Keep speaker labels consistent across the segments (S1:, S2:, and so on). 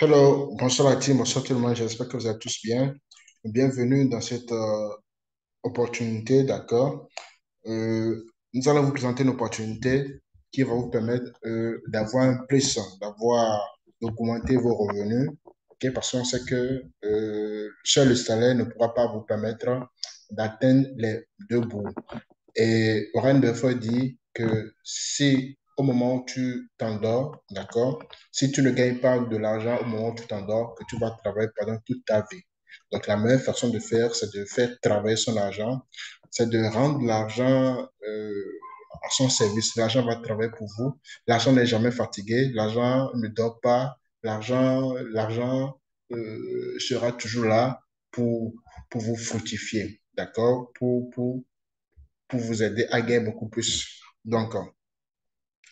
S1: Hello, bonsoir la team, bonsoir tout le monde, j'espère que vous êtes tous bien. Bienvenue dans cette opportunité, d'accord? Nous allons vous présenter une opportunité qui va vous permettre d'avoir un plus, d'augmenter vos revenus, ok? Parce qu'on sait que seul le salaire ne pourra pas vous permettre d'atteindre les deux bouts. Et Warren Buffett dit que si au moment où tu t'endors, d'accord, si tu ne gagnes pas de l'argent au moment où tu t'endors, que tu vas travailler pendant toute ta vie. Donc la meilleure façon de faire, c'est de faire travailler son argent, c'est de rendre l'argent à son service. L'argent va travailler pour vous. L'argent n'est jamais fatigué, l'argent ne dort pas, l'argent sera toujours là pour, pour vous fructifier, d'accord, pour vous aider à gagner beaucoup plus. Donc,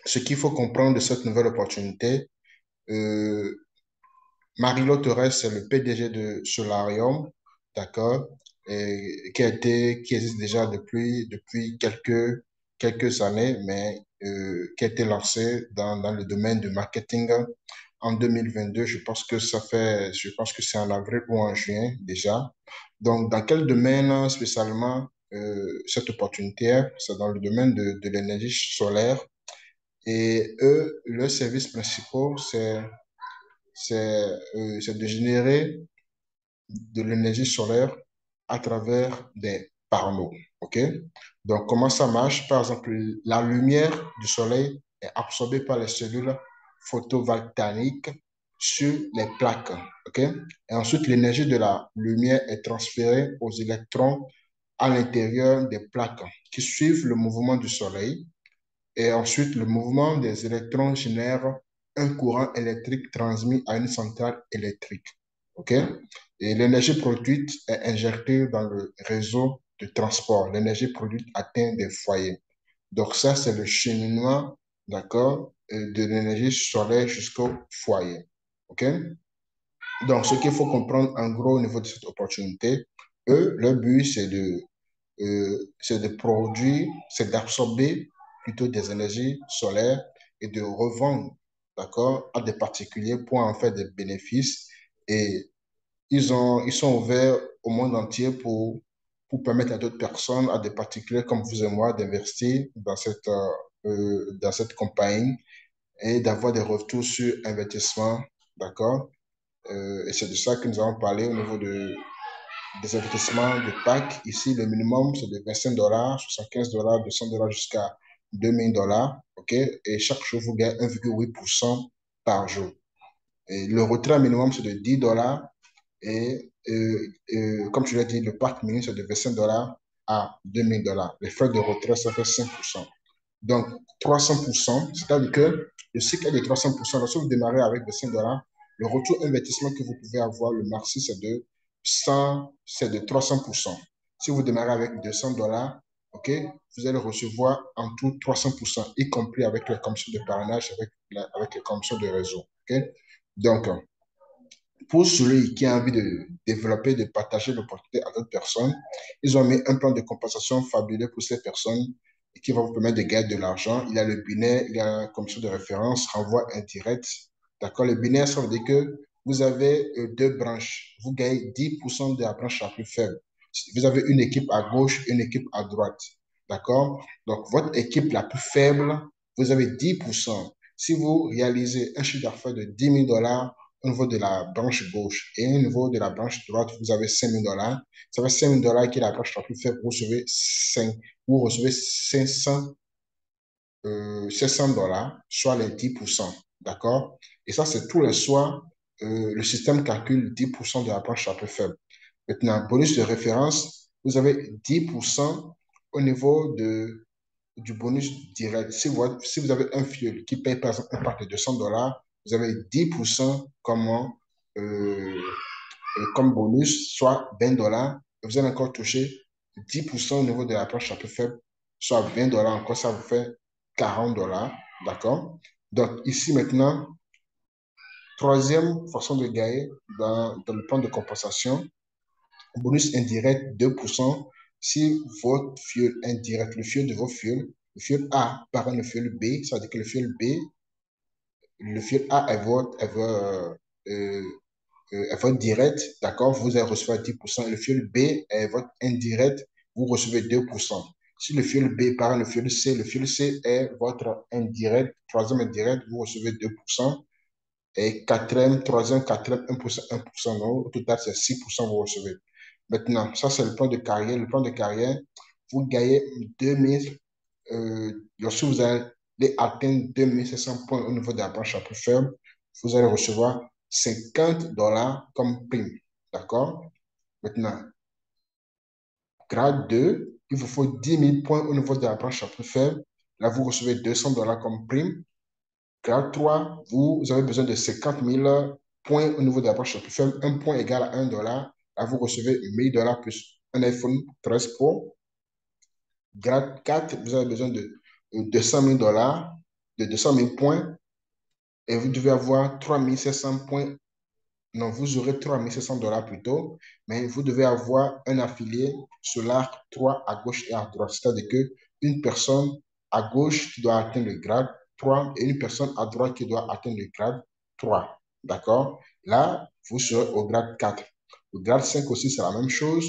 S1: ce qu'il faut comprendre de cette nouvelle opportunité, euh, Marilo Torres, c'est le PDG de Solarium, d'accord, et qui existe déjà depuis quelques années, mais qui a été lancé dans le domaine du marketing en 2022. Je pense que c'est en avril ou en juin déjà. Donc, dans quel domaine spécialement cette opportunité? C'est dans le domaine de l'énergie solaire. Et eux, leurs services principaux, c'est de générer de l'énergie solaire à travers des panneaux. OK? Donc, comment ça marche? Par exemple, la lumière du soleil est absorbée par les cellules photovoltaïques sur les plaques. OK? Et ensuite, l'énergie de la lumière est transférée aux électrons à l'intérieur des plaques qui suivent le mouvement du soleil. Et ensuite, le mouvement des électrons génère un courant électrique transmis à une centrale électrique. OK? Et l'énergie produite est injectée dans le réseau de transport. L'énergie produite atteint des foyers. Donc ça, c'est le cheminement, d'accord, de l'énergie solaire jusqu'au foyer. OK? Donc, ce qu'il faut comprendre en gros au niveau de cette opportunité, eux, leur but, c'est de produire, c'est d'absorber plutôt des énergies solaires et de revendre, d'accord, à des particuliers pour en faire des bénéfices. Et ils sont ouverts au monde entier pour permettre à d'autres personnes, à des particuliers comme vous et moi, d'investir dans cette compagnie et d'avoir des retours sur investissement, d'accord? Et c'est de ça que nous allons parler au niveau des investissements de PAC. Ici, le minimum, c'est de 25 dollars, 75 dollars, 200 dollars jusqu'à 2000 dollars. OK? Et chaque jour, vous gagnez 1,8% par jour. Et le retrait minimum, c'est de 10 dollars. Comme je l'ai dit, le pack minimum, c'est de 25 dollars à 2000 dollars. Les frais de retrait, ça fait 5%. Donc, 300%, c'est-à-dire que le cycle est de 300%. Lorsque vous démarrez avec 25 dollars, le retour investissement que vous pouvez avoir, le maxi, c'est de 300%. Si vous démarrez avec 200 dollars, OK, vous allez recevoir en tout 300%, y compris avec les commissions de parrainage, avec les commissions de réseau. OK? Donc, pour celui qui a envie de développer, de partager l'opportunité à d'autres personnes, ils ont mis un plan de compensation fabuleux pour ces personnes qui va vous permettre de gagner de l'argent. Il y a le binaire, il y a la commission de référence, renvoi indirect. D'accord? Le binaire, ça veut dire que vous avez deux branches. Vous gagnez 10% de la branche la plus faible. Vous avez une équipe à gauche, une équipe à droite. D'accord? Donc, votre équipe la plus faible, vous avez 10%. Si vous réalisez un chiffre d'affaires de 10 000 dollars, au niveau de la branche gauche et au niveau de la branche droite, vous avez 5 000 dollars. Ça fait 5 000 dollars qui est la branche la plus faible. Vous recevez 500 dollars, soit les 10%. D'accord? Et ça, c'est tous les soirs. Le système calcule 10% de la branche la plus faible. Maintenant, bonus de référence, vous avez 10% au niveau du bonus direct. Si vous avez un fuel qui paye par exemple un pack de 200 dollars, vous avez 10% comme bonus, soit 20 dollars. Vous allez encore toucher 10% au niveau de la planche la plus faible, soit 20 dollars encore, ça vous fait 40 dollars. D'accord? Donc ici maintenant, troisième façon de gagner dans le plan de compensation, bonus indirect 2%. Si votre fuel indirect, le fuel de vos fuels, le fuel A parraine le fuel B, ça veut dire que le fuel A est euh, est votre direct, d'accord, vous allez recevoir 10%. Et le fuel B est votre indirect, vous recevez 2%. Si le fuel B parle le fuel C est votre indirect, troisième indirect, vous recevez 2%. Et quatrième, troisième, quatrième, 1%, 1%. Donc, au total, c'est 6% que vous recevez. Maintenant, ça, c'est le plan de carrière. Le plan de carrière, vous gagnez 2000, lorsque vous allez atteindre 2700 points au niveau de la branche la plus faible, vous allez recevoir $50 comme prime. D'accord? Maintenant, grade 2, il vous faut 10 000 points au niveau de la branche la plus faible. Là, vous recevez $200 comme prime. Grade 3, vous avez besoin de 50 000 points au niveau de la branche la plus faible. Un point égale à $1. Là, vous recevez $1000 plus un iPhone 13 Pro. Grade 4, vous avez besoin de 200 000 dollars, de 200 000 points, et vous devez avoir 3700 points. Non, vous aurez $3 700 plutôt, mais vous devez avoir un affilié sur l'arc 3 à gauche et à droite. C'est-à-dire qu'une personne à gauche qui doit atteindre le grade 3 et une personne à droite qui doit atteindre le grade 3. D'accord? Là, vous serez au grade 4. Le grade 5 aussi, c'est la même chose.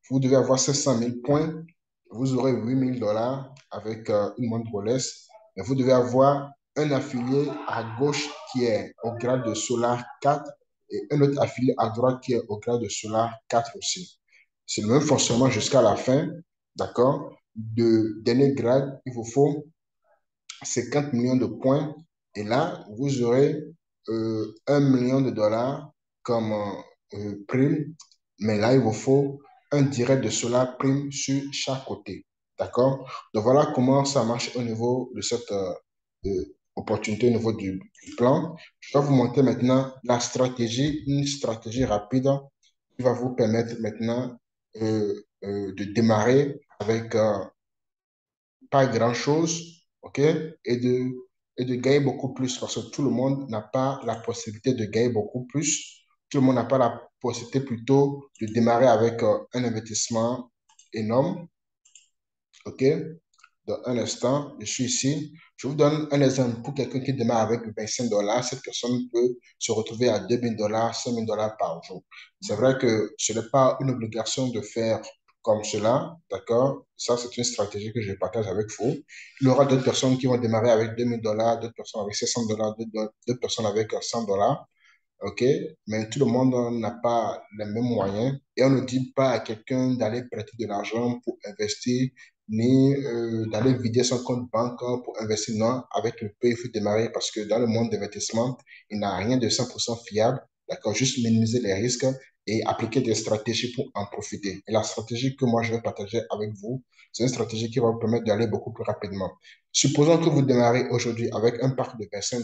S1: Vous devez avoir 700 000 points. Vous aurez $8000 avec une montre Rolex. Mais vous devez avoir un affilié à gauche qui est au grade de Solar 4 et un autre affilié à droite qui est au grade de Solar 4 aussi. C'est le même fonctionnement jusqu'à la fin, d'accord? De dernier grade, il vous faut 50 millions de points et là, vous aurez $1 million comme prime, mais là, il vous faut un direct de Solar prime sur chaque côté, d'accord? Donc voilà comment ça marche au niveau de cette opportunité, au niveau du plan. Je vais vous montrer maintenant la stratégie, une stratégie rapide qui va vous permettre maintenant de démarrer avec pas grand-chose, OK? Et de gagner beaucoup plus parce que tout le monde n'a pas la possibilité de gagner beaucoup plus. Tout le monde n'a pas la possibilité plutôt de démarrer avec un investissement énorme, OK? Dans un instant, je suis ici. Je vous donne un exemple pour quelqu'un qui démarre avec $25. Cette personne peut se retrouver à $2000, $5000 par jour. C'est vrai que ce n'est pas une obligation de faire comme cela, d'accord? Ça, c'est une stratégie que je partage avec vous. Il y aura d'autres personnes qui vont démarrer avec $2000, d'autres personnes avec $600, d'autres personnes avec $100. OK? Mais tout le monde n'a pas les mêmes moyens et on ne dit pas à quelqu'un d'aller prêter de l'argent pour investir ni d'aller vider son compte bancaire pour investir. Non, avec le peu, il faut démarrer parce que dans le monde d'investissement, il n'y a rien de 100% fiable. D'accord? Juste minimiser les risques et appliquer des stratégies pour en profiter. Et la stratégie que moi, je vais partager avec vous, c'est une stratégie qui va vous permettre d'aller beaucoup plus rapidement. Supposons que vous démarrez aujourd'hui avec un parc de $25,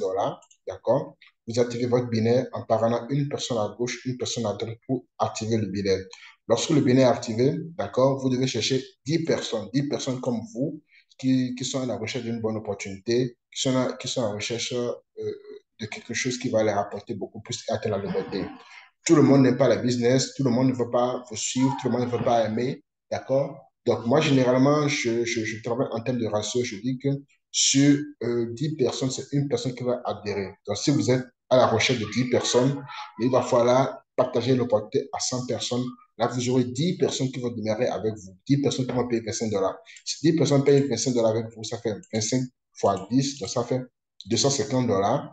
S1: d'accord? Vous activez votre binaire en parlant une personne à gauche, une personne à droite pour activer le binaire. Lorsque le binaire est activé, d'accord, vous devez chercher 10 personnes comme vous qui sont à la recherche d'une bonne opportunité, qui sont à la recherche de quelque chose qui va les rapporter beaucoup plus et atteindre la liberté. Tout le monde n'aime pas la business, tout le monde ne veut pas vous suivre, tout le monde ne veut pas aimer, d'accord? Donc, moi, généralement, je travaille en termes de ratio. Je dis que sur 10 personnes, c'est une personne qui va adhérer. Donc, si vous êtes à la recherche de 10 personnes, il va falloir partager l'opportunité à 100 personnes. Là, vous aurez 10 personnes qui vont démarrer avec vous, 10 personnes qui vont payer $25. Si 10 personnes payent $25 avec vous, ça fait 25 fois 10, donc ça fait $250.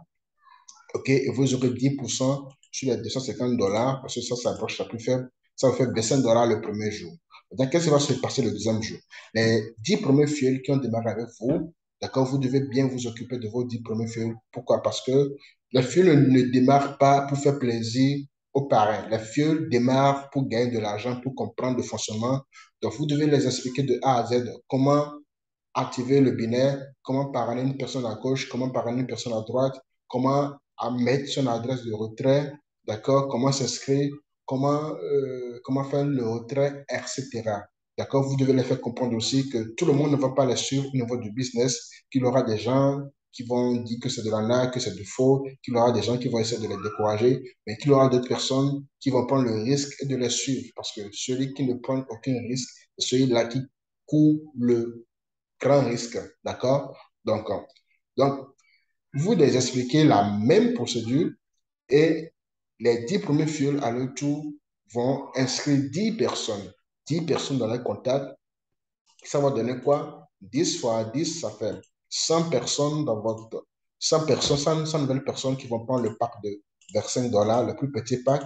S1: OK, et vous aurez 10% sur les $250, parce que ça, c'est la branche la plus faible. Ça vous fait $25 le premier jour. Donc, qu'est-ce qui va se passer le deuxième jour? Les 10 premiers fuels qui ont démarré avec vous, d'accord, vous devez bien vous occuper de vos 10 premiers fuels. Pourquoi? Parce que les fuels ne démarrent pas pour faire plaisir aux parrains. Les fuels démarrent pour gagner de l'argent, pour comprendre le fonctionnement. Donc, vous devez les expliquer de A à Z comment activer le binaire, comment parrainer une personne à gauche, comment parrainer une personne à droite, comment mettre son adresse de retrait, d'accord, comment s'inscrire, comment faire le retrait, etc. D'accord, vous devez les faire comprendre aussi que tout le monde ne va pas les suivre au niveau du business, qu'il y aura des gens qui vont dire que c'est de l'arnaque, que c'est du faux, qu'il y aura des gens qui vont essayer de les décourager, mais qu'il y aura d'autres personnes qui vont prendre le risque de les suivre. Parce que celui qui ne prend aucun risque, c'est celui-là qui court le grand risque, d'accord? Donc, vous les expliquez la même procédure et Les 10 premiers fioles, à leur tour, vont inscrire 10 personnes. 10 personnes dans leur contact. Ça va donner quoi? 10 fois 10, ça fait 100 personnes dans votre... 100 personnes, 100 nouvelles personnes qui vont prendre le pack de 25 dollars, le plus petit pack.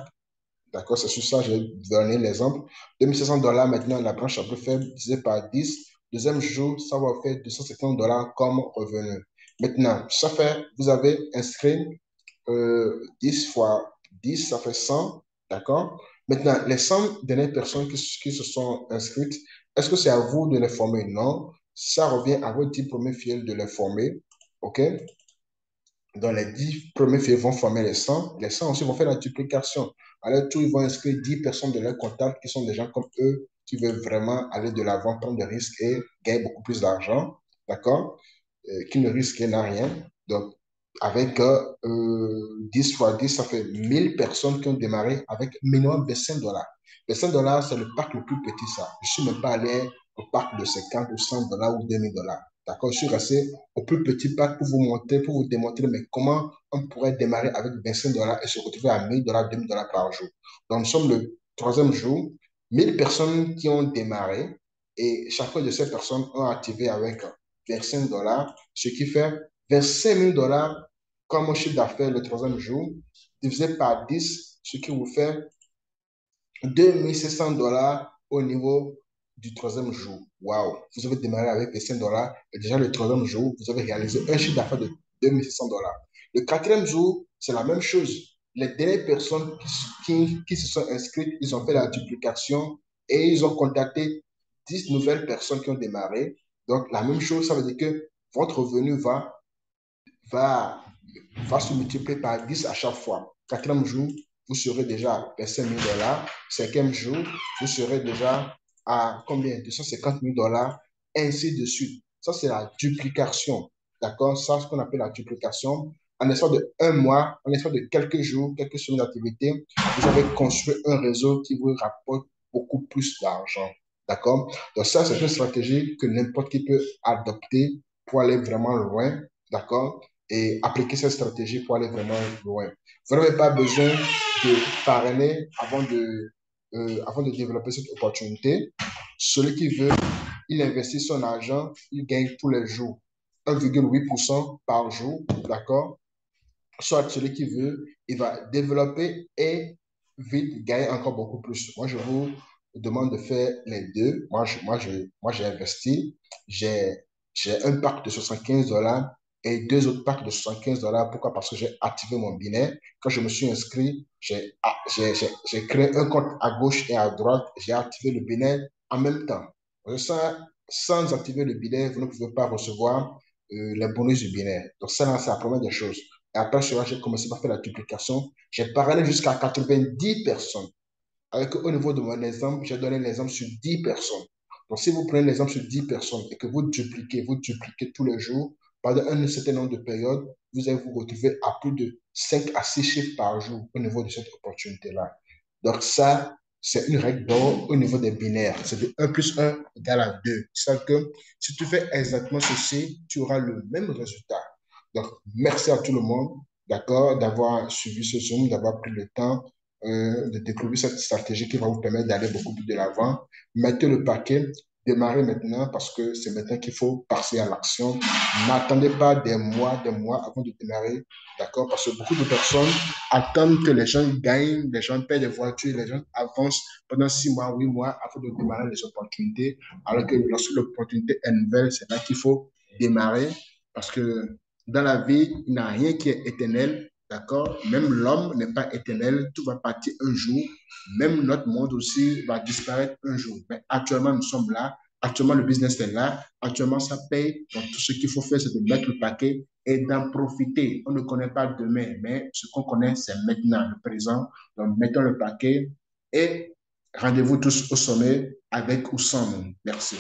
S1: D'accord, c'est sur ça, je vais donner l'exemple. 2500 dollars maintenant, la branche à peu faible, divisé par 10. Deuxième jour, ça va faire 250 dollars comme revenu. Maintenant, ça fait, vous avez inscrit 10 fois 10, ça fait 100. D'accord? Maintenant, les 100 dernières personnes qui se sont inscrites, est-ce que c'est à vous de les former? Non. Ça revient à vos 10 premiers filiales de les former. OK? Dans les 10 premiers filles vont former les 100. Les 100 aussi vont faire la duplication. À leur tour, ils vont inscrire 10 personnes de leur contact qui sont des gens comme eux, qui veulent vraiment aller de l'avant, prendre des risques et gagner beaucoup plus d'argent. D'accord? Qui ne risquent rien. Donc, avec 10 fois 10, ça fait 1000 personnes qui ont démarré avec minimum 25 dollars. 25 dollars, c'est le pack le plus petit, ça. Je ne suis même pas allé au pack de 50 ou 100 dollars ou 2000 dollars. D'accord? Je suis resté au plus petit pack pour vous montrer, pour vous démontrer, mais comment on pourrait démarrer avec 25 dollars et se retrouver à 1000 dollars, 2000 dollars par jour. Donc, nous sommes le troisième jour. 1000 personnes qui ont démarré et chacune de ces personnes ont activé avec 25 dollars, ce qui fait 25 000 dollars comme chiffre d'affaires le troisième jour, divisé par 10, ce qui vous fait 2 700 dollars au niveau du troisième jour. Waouh! Vous avez démarré avec 25 dollars et déjà le troisième jour, vous avez réalisé un chiffre d'affaires de 2 700 dollars. Le quatrième jour, c'est la même chose. Les dernières personnes qui se sont inscrites, ils ont fait la duplication et ils ont contacté 10 nouvelles personnes qui ont démarré. Donc, la même chose, ça veut dire que votre revenu va va se multiplier par 10 à chaque fois. Quatrième jour, vous serez déjà à 25 000 dollars. Cinquième jour, vous serez déjà à combien? 250 000 dollars, ainsi de suite. Ça, c'est la duplication. D'accord? Ça, c'est ce qu'on appelle la duplication. En l'espace de un mois, en l'espace de quelques jours, quelques semaines d'activité, vous avez construit un réseau qui vous rapporte beaucoup plus d'argent. D'accord? Donc, ça, c'est une stratégie que n'importe qui peut adopter pour aller vraiment loin. D'accord? Et appliquer cette stratégie pour aller vraiment loin. Vous n'avez pas besoin de parrainer avant de développer cette opportunité. Celui qui veut, il investit son argent, il gagne tous les jours 1,8% par jour, d'accord? Soit celui qui veut, il va développer et vite gagner encore beaucoup plus. Moi, je vous demande de faire les deux. Moi, j'ai investi. J'ai, j'ai un pack de 75 dollars et deux autres packs de 75 dollars. Pourquoi? Parce que j'ai activé mon binaire. Quand je me suis inscrit, j'ai créé un compte à gauche et à droite. J'ai activé le binaire en même temps. Sans activer le binaire, vous ne pouvez pas recevoir les bonus du binaire. Donc, ça, c'est la première des choses. Et après cela, j'ai commencé par faire la duplication. J'ai parlé jusqu'à 90 personnes. Avec, au niveau de mon exemple, j'ai donné l'exemple sur 10 personnes. Donc, si vous prenez l'exemple sur 10 personnes et que vous dupliquez tous les jours, pendant un certain nombre de périodes, vous allez vous retrouver à plus de 5 à 6 chiffres par jour au niveau de cette opportunité-là. Donc, ça, c'est une règle d'or au niveau des binaires. C'est de 1 plus 1 égale à 2. C'est-à-dire que si tu fais exactement ceci, tu auras le même résultat. Donc, merci à tout le monde, d'accord, d'avoir suivi ce Zoom, d'avoir pris le temps de découvrir cette stratégie qui va vous permettre d'aller beaucoup plus de l'avant. Mettez le paquet, démarrez maintenant parce que c'est maintenant qu'il faut passer à l'action. N'attendez pas des mois avant de démarrer, d'accord? Parce que beaucoup de personnes attendent que les gens gagnent, les gens paient des voitures, les gens avancent pendant 6 mois, 8 mois avant de démarrer les opportunités. Alors que lorsque l'opportunité est nouvelle, c'est là qu'il faut démarrer parce que dans la vie, il n'y a rien qui est éternel. D'accord? Même l'homme n'est pas éternel, tout va partir un jour. Même notre monde aussi va disparaître un jour. Mais actuellement, nous sommes là. Actuellement, le business est là. Actuellement, ça paye. Donc, tout ce qu'il faut faire, c'est de mettre le paquet et d'en profiter. On ne connaît pas demain, mais ce qu'on connaît, c'est maintenant, le présent. Donc, mettons le paquet et rendez-vous tous au sommet avec ou sans nous. Merci.